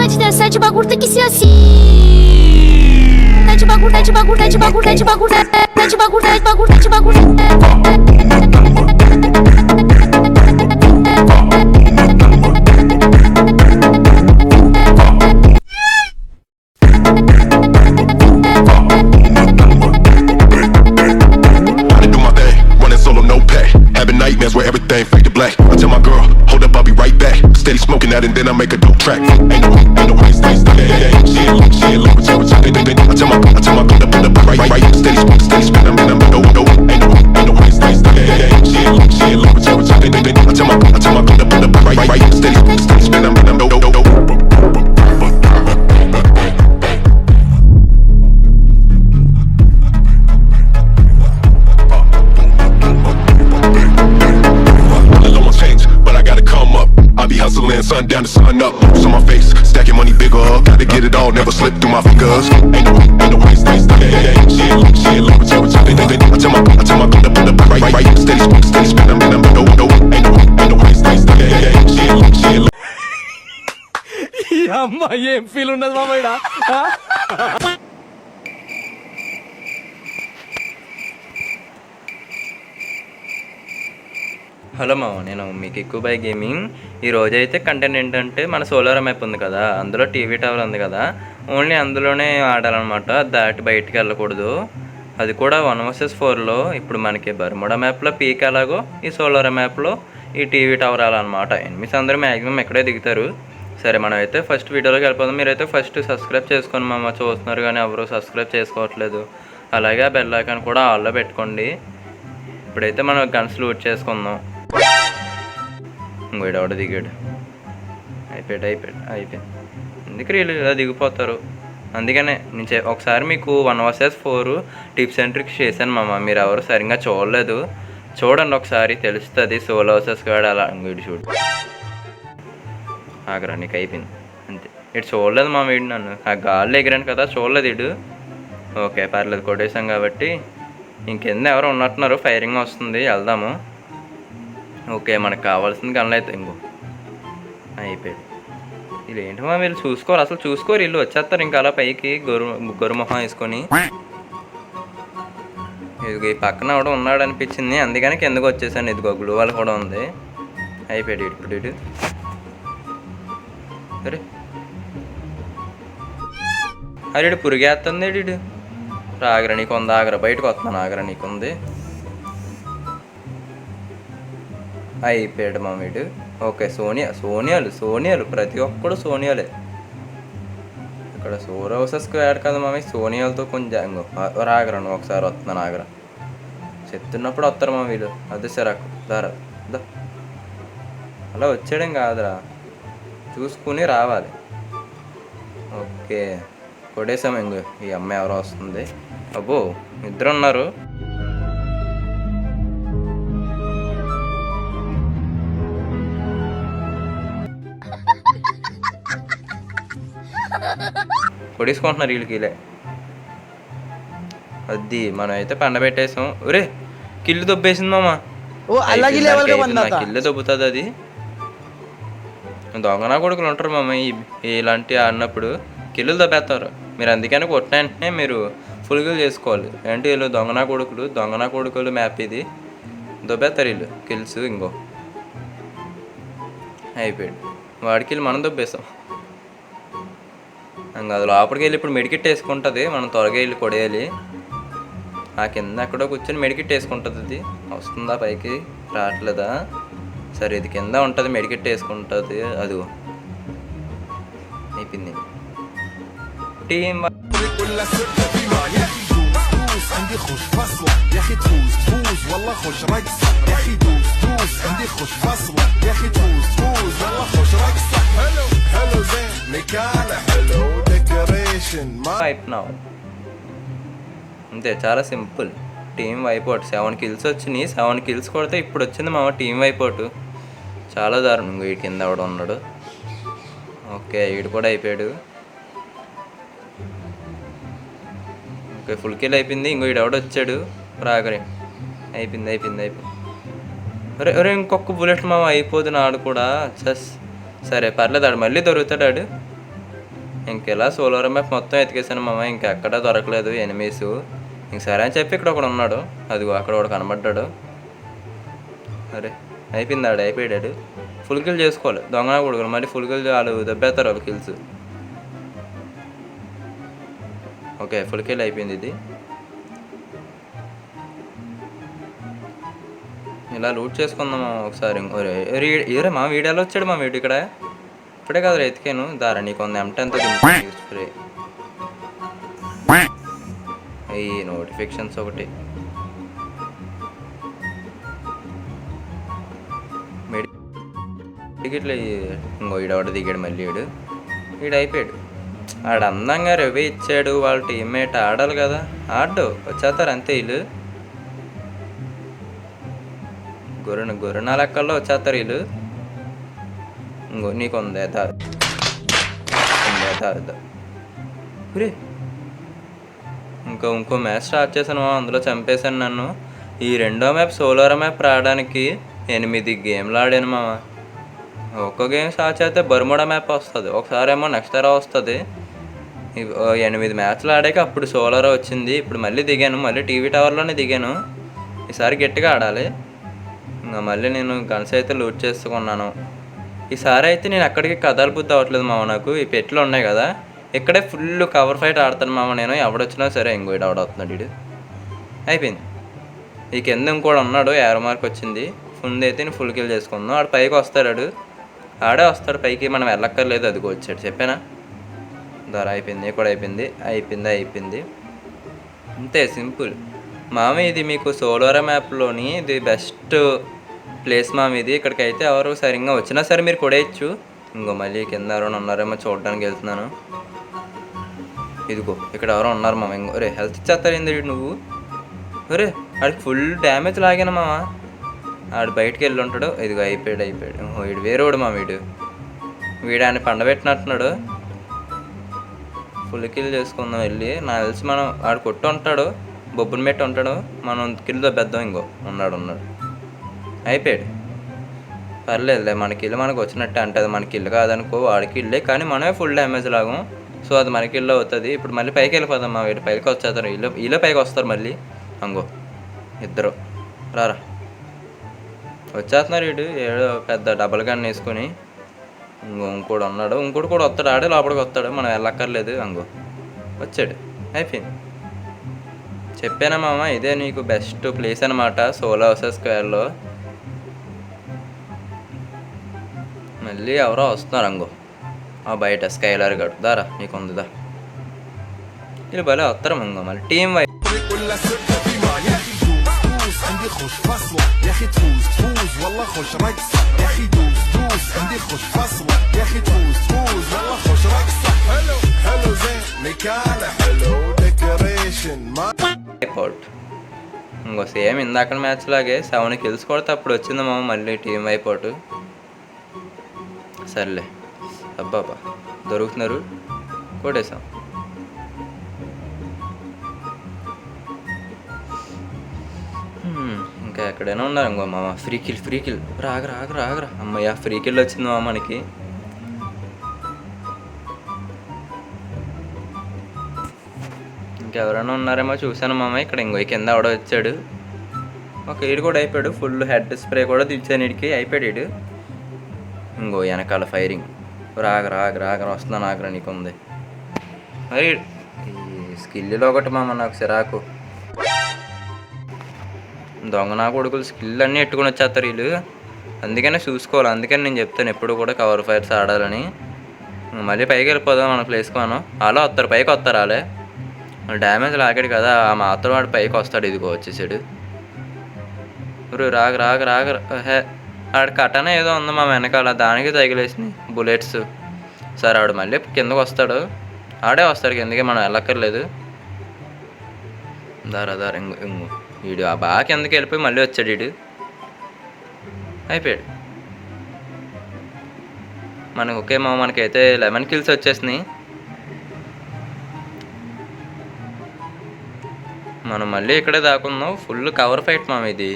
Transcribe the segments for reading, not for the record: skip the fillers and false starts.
mete dessa de bagulho tem que ser assim. De bagulho, de bagulho, de bagulho, de bagulho, de bagulho, de bagulho, de bagulho. Nightmares where everything fade to black. I tell my girl, hold up, I'll be right back. Steady smoking that and then I make a dope track. Ain't no ice, ice, she ain't look with you. I tell my put up, right. Steady spin, I'm ain't no ice, ice, she ain't look with you. I tell my put up, right. Steady spin, I'm sun down to sun up, on my face, stacking money bigger. Gotta get it all, never slip through my fingers. Ain't no ice, ice, she ain't look with you. I tell my put up, right. Steady spin, I'm ain't no ice, ice, she ain't look. ఈ అమ్మాయి ఏం feel ఉన్నది మామయ్య. Hello మామ, నేను మీకు ఎక్కువ by gaming. ఈ రోజైతే కంటెంట్ ఏంటంటే మన సోలార్ మ్యాప్ ఉంది కదా, అందులో టీవీ టవర్ ఉంది కదా, ఓన్లీ అందులోనే ఆడాలన్నమాట. దాటి బయటికి వెళ్ళకూడదు. అది కూడా 1vs4లో. ఇప్పుడు మనకి బర్ముడా మ్యాప్లో పీక్ ఎలాగో ఈ సోలార్ మ్యాప్లో ఈ టీవీ టవర్ అలా ఎనిమిస్ అందరూ మ్యాక్సిమం ఎక్కడే దిగుతారు. సరే, మనం అయితే ఫస్ట్ వీడియోలోకి వెళ్ళిపోదాం. మీరైతే ఫస్ట్ సబ్స్క్రైబ్ చేసుకోండి మామ. చూస్తున్నారు కానీ ఎవరు సబ్స్క్రైబ్ చేసుకోవట్లేదు. అలాగే ఆ బెల్ ఐకాన్ కూడా ఆల్లో పెట్టుకోండి. ఇప్పుడైతే మనం గన్స్ లూట్ చేసుకుందాం. ఇంకోటి ఒకటి దిగాడు. అయిపోయింది. ఎందుకు వీళ్ళు ఇలా దిగిపోతారు? అందుకనే నేను ఒకసారి మీకు 1vs4 టిప్స్ అండ్ ట్రిక్స్ చేశాను మామ. మీరు ఎవరు సరిగ్గా చూడలేదు. చూడండి ఒకసారి, తెలుస్తుంది సోలో వర్సెస్ కాడ అలా. ఇంకోటి చూడు, ఆగరా, నీకు అయిపోయింది అంతే. ఇటు చూడలేదు మామ, వీడు నన్ను ఆ గాల్లో ఎగిరాను కదా, చూడలేదు ఇడు. ఓకే పర్లేదు, కొట్టేసాం కాబట్టి. ఇంకెందు ఎవరు ఉన్నట్టున్నారు, ఫైరింగ్ వస్తుంది, వెళ్దాము. ఓకే, మనకు కావాల్సింది గన్లు అయితే ఇంకో అయిపోయాడు. వీళ్ళు ఏంటి మా, వీళ్ళు చూసుకోరు, అసలు చూసుకోరు. వీళ్ళు వచ్చేస్తారు ఇంకా అలా పైకి గొర్రె మొహం వేసుకొని. ఇదిగో ఈ పక్కన కూడా ఉన్నాడు అనిపించింది, అందుకని కిందకు వచ్చేసాను. ఇదిగో గ్లూ వాల్ కూడా ఉంది. అయిపోయాడు ఇప్పుడు ఇటు. అరే ఇటు పురిగేస్తుంది ఇటు. ఆగరా, నీకు ఉంది, ఆగరా, బయటకు వస్తున్నాను, ఆగరా, నీకుంది. అయిపోయాడు మా వీడు. ఓకే, సోనియాలు ప్రతి ఒక్కడు సోనియాలే. ఇక్కడ సోలో వర్సెస్ స్క్వాడ్ కదా మామి, సోనియాలతో కొంచెం రాగరా. నువ్వు ఒకసారి వస్తున్నాను, ఆగరా. చెప్తున్నప్పుడు వస్తారు మా వీళ్ళు. అదే సరాకు దారా దా, అలా వచ్చేయడం కాదురా, చూసుకుని రావాలి. ఓకే, కొట్టేసాము. ఇంకో ఈ అమ్మాయి ఎవరో వస్తుంది. అబ్బో, ఇద్దరు ఉన్నారు. కొడేసుకుంటున్నారు వీళ్ళకిలే. అది మనం అయితే పండబెట్టేసాం. ఒరే, కిల్లు దొబ్బేసింది మామ. కిల్లు దొబ్బుతుంది అది. దొంగనా కొడుకులు ఉంటారు మామ ఇలాంటి ఆడినప్పుడు, కిల్లులు దొబ్బేస్తారు. మీరు అందుకని కొట్టిన వెంటనే మీరు ఫుల్ కిల్ చేసుకోవాలి. అంటే వీళ్ళు దొంగనా కొడుకులు మ్యాప్ ఇది, దొబ్బేస్తారు వీళ్ళు కిల్స్. ఇంకో అయిపోయాడు వాడికి వెళ్ళి మనం దొబ్బేసాం. ఇంకా అది లోపలికి వెళ్ళి ఇప్పుడు మెడికిట్ వేసుకుంటుంది. మనం త్వరగా వెళ్ళి కొడేయాలి. ఆ కింద ఎక్కడో కూర్చొని మెడికిట్ వేసుకుంటుంది. అది వస్తుందా పైకి, రావట్లేదా? సరే, ఇది కింద ఉంటుంది, మెడికిట్ వేసుకుంటుంది. అది అయిపోయింది. Team عندي خوش فصلة يا اخي تفوز والله خوش رقصة يا اخي دوس عندي خوش فصلة يا اخي تفوز والله خوش رقصة حلو زين مكانه حلو ديكوريشن wipe now. అంతే, చాలా సింపుల్. Team wipe out. 7 కిల్స్ వచ్చినాయి. 7 కిల్స్ కొడితే ఇప్పుడు వచ్చింది మా టీం వైపౌట్. చాలా దారుణం. వీడి కింద ఎవడ ఉన్నాడు. ఓకే, వీడు కూడా అయిపోయాడు. ఓకే, ఫుల్ కిల్ అయిపోయింది. ఇంకో వీడు ఎవడ వచ్చాడు రాగరే. అయిపోయింది. అరే ఇంకొక బుల్లెట్ మామ అయిపోతుంది. ఆడు కూడా సరే పర్లేదు, ఆడు మళ్ళీ దొరుకుతాడు. ఆడు ఇంకెలా సోలార్ మ్యాప్ మొత్తం ఎతికేసాను మామ, ఇంకెక్కడా దొరకలేదు ఎనిమీస్. ఇంక సరే అని చెప్పి ఇక్కడ ఒకడు ఉన్నాడు, అదిగో అక్కడ ఒకడు కనబడ్డాడు. అరే అయిపోయింది, అయిపోయాడు. ఫుల్ కిల్ చేసుకోవాలి దొంగ కొడుకులు, మళ్ళీ ఫుల్ కిల్ వాళ్ళు దెబ్బేస్తారు వాళ్ళు కిల్స్. ఓకే ఫుల్ కిల్ అయిపోయింది. ఇది ఇలా లూట్ చేసుకుందాం ఒకసారి. ఏరే మా వీడియోలో వచ్చాడు మా వీడియో ఇక్కడ, ఇప్పుడే కదా ఎతికాను. దారా నీకు ఉంది M10తో స్ప్రే. అయ్యి నోటిఫికేషన్స్ ఒకటి. ఇట్లా ఇంకో ఈడవాడు దిగాడు మళ్ళీ. ఈడు అయిపోయాడు. ఆడు అందంగా రివ్యూ ఇచ్చాడు, వాళ్ళ టీమ్మేట్ ఆడాలి కదా, ఆడు వచ్చేస్తారు అంతే. వీళ్ళు గొర్రెన లెక్కల్లో వచ్చేస్తారు వీళ్ళు. ఇంకో నీకు ఉందే ఇంకో మ్యాచ్ స్టార్ట్ చేశాను, అందులో చంపేశాను నన్ను. ఈ రెండో మ్యాప్ సోలార్ మ్యాప్ రావడానికి 8 గేమ్లు ఆడాను మామ. ఒక్క గేమ్ స్టార్ట్ చేస్తే బర్ముడా మ్యాప్ వస్తుంది, ఒకసారి ఏమో నెక్స్ట్ ఎరా వస్తుంది. 8 మ్యాచ్లు ఆడాక అప్పుడు సోలార్ వచ్చింది. ఇప్పుడు మళ్ళీ దిగాను, మళ్ళీ టీవీ టవర్లోనే దిగాను. ఈసారి గట్టిగా ఆడాలి. ఇంకా మళ్ళీ నేను గన్స్ అయితే లూట్ చేసుకున్నాను. ఈసారి అయితే నేను అక్కడికి కదల బుద్ధి అవ్వట్లేదు మామ. నాకు ఈ పెట్లు ఉన్నాయి కదా, ఇక్కడే ఫుల్ కవర్ ఫైట్ ఆడతాను మామ నేను. ఎవడొచ్చినా సరే ఇంకో ఎవడవుతున్నాడు వీడు. అయిపోయింది. ఈ కింద ఇంకోటి ఉన్నాడు, ఏరో మార్క్ వచ్చింది. ముందు అయితే నేను ఫుల్ కిల్ చేసుకుందాం. ఆడు పైకి వస్తాడు, ఆడే వస్తాడు పైకి, మనం వెళ్ళక్కర్లేదు. అదిగో వచ్చాడు, చెప్పానా ధర. అయిపోయింది కూడా అయిపోయింది. అంతే సింపుల్ మామ. ఇది మీకు సోలార్ మ్యాప్లోని ఇది బెస్ట్ ప్లేస్ మామ ఇది. ఇక్కడికైతే ఎవరు సరిగ్గా వచ్చినా సరే మీరు కొడేయచ్చు. ఇంకో మళ్ళీ కింద ఎవరైనా ఉన్నారేమో చూడడానికి వెళ్తున్నాను. ఇదిగో ఇక్కడ ఎవరో ఉన్నారు మామ. ఇంకో రే హెల్త్ ఇచ్చేస్తారు ఏంది నువ్వు. ఒరే ఆడికి ఫుల్ డ్యామేజ్ లాగాను మామ. ఆడు బయటికి వెళ్ళి ఉంటాడు. ఇదిగో అయిపోయాడు. వీడు వేరేవాడు మా వీడు ఆయన పండబెట్టినట్టున్నాడు. ఫుల్ కిల్ చేసుకుందాం వెళ్ళి. నాకు తెలిసి మనం ఆడు కొట్టు ఉంటాడు, బొబ్బుని పెట్టి ఉంటాడు, మనం కిల్ దొబ్బేద్దాం. ఇంకో ఉన్నాడు. అయిపోయాడు. పర్లేదులే, మన కిల్ మనకు వచ్చినట్టే. అంటే అది మన కిల్ కాదనుకో, వాడికి ఇల్లే, కానీ మనమే ఫుల్ డ్యామేజ్ లాగం. సో అది మనకి ఇల్లు అవుతుంది. ఇప్పుడు మళ్ళీ పైకి వెళ్ళిపోదాం మా వీడు. పైకి వచ్చేస్తారు వీళ్ళే పైకి వస్తారు మళ్ళీ. అంగో ఇద్దరు రారా వచ్చేస్తున్నారు. వీడు ఏడో పెద్ద డబల్ గన్ వేసుకొని. ఇంకోడు ఉన్నాడు, ఇంకోటి కూడా వస్తాడు. ఆడే లోపలికి వస్తాడు, మనం వెళ్ళక్కర్లేదు. అంగో వచ్చాడు. అయిపోయింది. చెప్పానా మామ, ఇదే నీకు బెస్ట్ ప్లేస్ అనమాట సోలో వర్సెస్ స్క్వేర్లో. మళ్ళీ ఎవరో వస్తున్నారు. అంగో బయట స్కైలర్ గడు. దారా నీకు ఉందిదా. వీళ్ళు భలే వస్తారు. ఇంకో మళ్ళీ టీం వైపు. عندي خوش فصلة يا اخي تفوز والله خوش رقصة يا اخي دوس عندي خوش فصلة يا اخي تفوز والله خوش رقصة حلو زين مكانه حلو ديكوريشن ما ఇంకో సేమ్ ఇందాక మ్యాచ్ లాగే 7 కిల్స్ కొడితే అప్పుడు వచ్చింది మామ మళ్ళీ టీం అయిపోటు. సర్లే అబ్బాబా దొరుకుతున్నారు, కొట్టేసాం. ఇంకా ఎక్కడైనా ఉన్నారు. ఇంకో మామ ఫ్రీ కిల్ రాగరా. అమ్మయ్య ఫ్రీ కిల్ వచ్చింది మామ మనకి. ఇంకెవరైనా ఉన్నారేమో చూశాను మామ. ఇక్కడ ఇంకో కింద ఆవిడ వచ్చాడు. ఒక ఈడు కూడా అయిపోయాడు. ఫుల్ హెడ్ స్ప్రే కూడా తెచ్చాను ఈడికి. అయిపోయాడు ఈడు. ఇంకో వెనకాల ఫైరింగ్. రాగరా వస్తున్నాను. ఆగరా నీకు ఉంది. మరి ఈ స్కిల్లో ఒకటి మామ నాకు సిరాకు. దొంగ నా కొడుకులు స్కిల్ అన్నీ ఎట్టుకుని వచ్చేస్తారు వీళ్ళు. అందుకనే చూసుకోవాలి. అందుకని నేను చెప్తాను ఎప్పుడు కూడా కవర్ ఫైర్స్ ఆడాలని. మళ్ళీ పైకి వెళ్ళిపోదాం మన ప్లేస్కి. మనం అలా వస్తారు, పైకి వస్తారు. వాళ్ళే డ్యామేజ్ లాగాడు కదా, ఆ మాత్రం వాడు పైకి వస్తాడు. ఇదిగో వచ్చేసాడు. రాగ హే ఆడు కటన ఏదో ఉంది మా వెనకాల, దానికి తగిలేసినాయి బుల్లెట్స్. సరే ఆడు మళ్ళీ కిందకు వస్తాడు. ఆడే వస్తాడు కిందకి, మనం వెళ్ళక్కర్లేదు. దారా ఇంగు వీడు బాగా కిందకి వెళ్ళిపోయి మళ్ళీ వచ్చాడు వీడు. అయిపోయాడు. మనకు ఓకే మా మనకైతే 11 కిల్స్ వచ్చేసినాయి. మనం మళ్ళీ ఇక్కడే దాకుందాం. ఫుల్ కవర్ ఫైట్ మామ ఇది.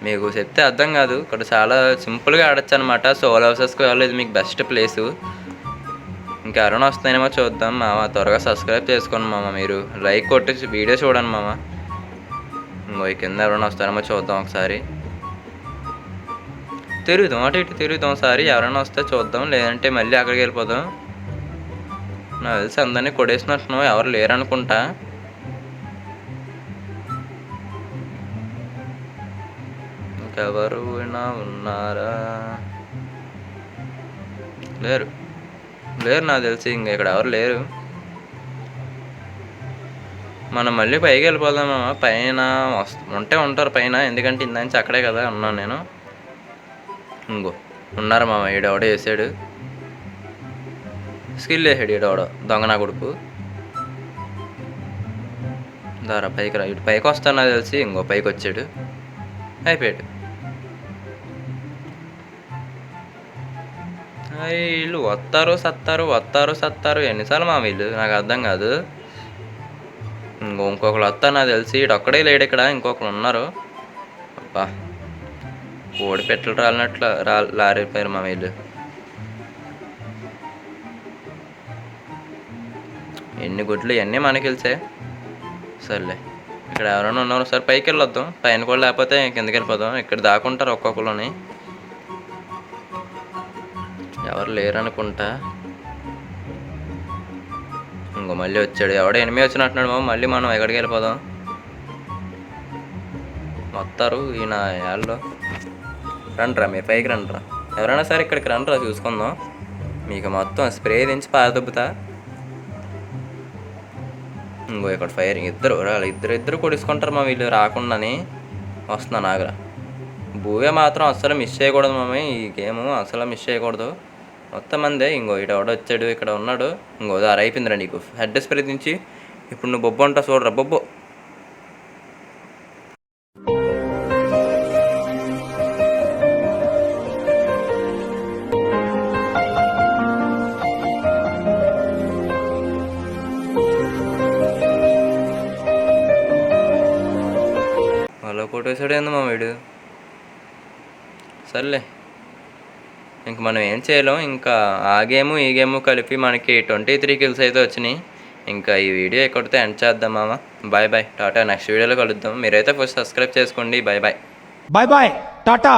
మీకు చెప్తే అర్థం కాదు. ఇక్కడ చాలా సింపుల్గా ఆడచ్చు అనమాట. సోలో వర్సెస్ స్క్వేర్లో ఇది మీకు బెస్ట్ ప్లేసు. ఇంకెవరైనా వస్తాయేమో చూద్దాం మామ. త్వరగా సబ్స్క్రైబ్ చేసుకోండి మామ. మీరు లైక్ కొట్టి వీడియో చూడండి మామ. ఇంకో ఈ కింద ఎవరైనా వస్తారేమో చూద్దాం ఒకసారి. తిరుగుదాం అటు ఇటు తిరుగుదాం ఒకసారి. ఎవరైనా వస్తే చూద్దాం, లేదంటే మళ్ళీ అక్కడికి వెళ్ళిపోదాం. నాకు తెలిసి అందరినీ కొడేసినట్టున్నాం, ఎవరు లేరనుకుంటా. ఇంకెవరు ఉన్నారా? లేరు నాకు తెలిసి ఇంక ఇక్కడ ఎవరు లేరు. మనం మళ్ళీ పైకి వెళ్ళిపోదామా? పైన ఉంటారు పైన, ఎందుకంటే ఇందాక అక్కడే కదా ఉన్నాను నేను. ఇంకో ఉన్నారు మామ. ఈడెవడో వేసాడు, స్కిల్ వేసాడు ఈడెవడో దొంగ నా కొడుకు. దారా పైకి రా, ఇటు పైకి వస్తాను నాకు తెలిసి. ఇంకో పైకి వచ్చాడు, అయిపోయాడు. వీళ్ళు వస్తారు సత్తారు ఎన్నిసార్లు మా వీళ్ళు నాకు అర్థం కాదు. ఇంకొకరు వస్తారు నాకు తెలిసి. ఇటు ఒక్కడే లేడు ఇక్కడ, ఇంకొకరు ఉన్నారు. అబ్బా కోడి పెట్టలు రాలినట్లు లారిపోయారు మా వీళ్ళు. ఎన్ని గుడ్లు ఇవన్నీ మనకి తెలిసే. సర్లే ఇక్కడ ఎవరైనా ఉన్నారు, సరే పైకి వెళ్ళొద్దాం. పైన కూడా లేకపోతే కిందకి వెళ్ళిపోదాం. ఇక్కడ దాక్కుంటారు ఒక్కొక్కలోని, ఎవరు లేరనుకుంటా. ఇంకో మళ్ళీ వచ్చాడు, ఎవడో ఎనిమిది వచ్చినట్టున్నాడు మామ. మళ్ళీ మనం ఎక్కడికి వెళ్ళిపోదాం. వస్తారు ఈయన యాళ్ళు. రండ్రా మీరు పైకి రండ్రా, ఎవరైనా సరే ఇక్కడికి రండ్రా, చూసుకుందాం. మీకు మొత్తం స్ప్రే దించి పారదొబ్బుతా. ఇంకో ఇక్కడ ఫైరింగ్ ఇద్దరు కొడుచుకుంటారు మా వీళ్ళు రాకుండాని. వస్తున్నాను ఆగరా. భూవే మాత్రం అస్సలు మిస్ చేయకూడదు మామీ, ఈ గేము అసలు మిస్ చేయకూడదు. మొత్తం మందే. ఇంకో ఇటెవడో వచ్చాడు, ఇక్కడ ఉన్నాడు. ఇంకో దారి అయిపోయిందిరా నీకు హెడ్ స్ప్రే దించి. ఇప్పుడు నువ్వు బొబ్బు అంటావు చూడరా, బొబ్బు. అలా కొట్టేసాడు ఏంది మా వీడు. సర్లే ఇంక మనం ఏం చేయలేం. ఇంకా ఆ గేము ఈ గేము కలిపి మనకి 23 కిల్స్ అయితే వచ్చినాయి. ఇంకా ఈ వీడియో ఎక్కడితే ఎండ్ చేద్దాం మామ. Bye bye, Tata. నెక్స్ట్ వీడియోలో కలుద్దాం. మీరైతే ఫస్ట్ సబ్స్క్రైబ్ చేసుకోండి. Bye bye, bye bye, Tata.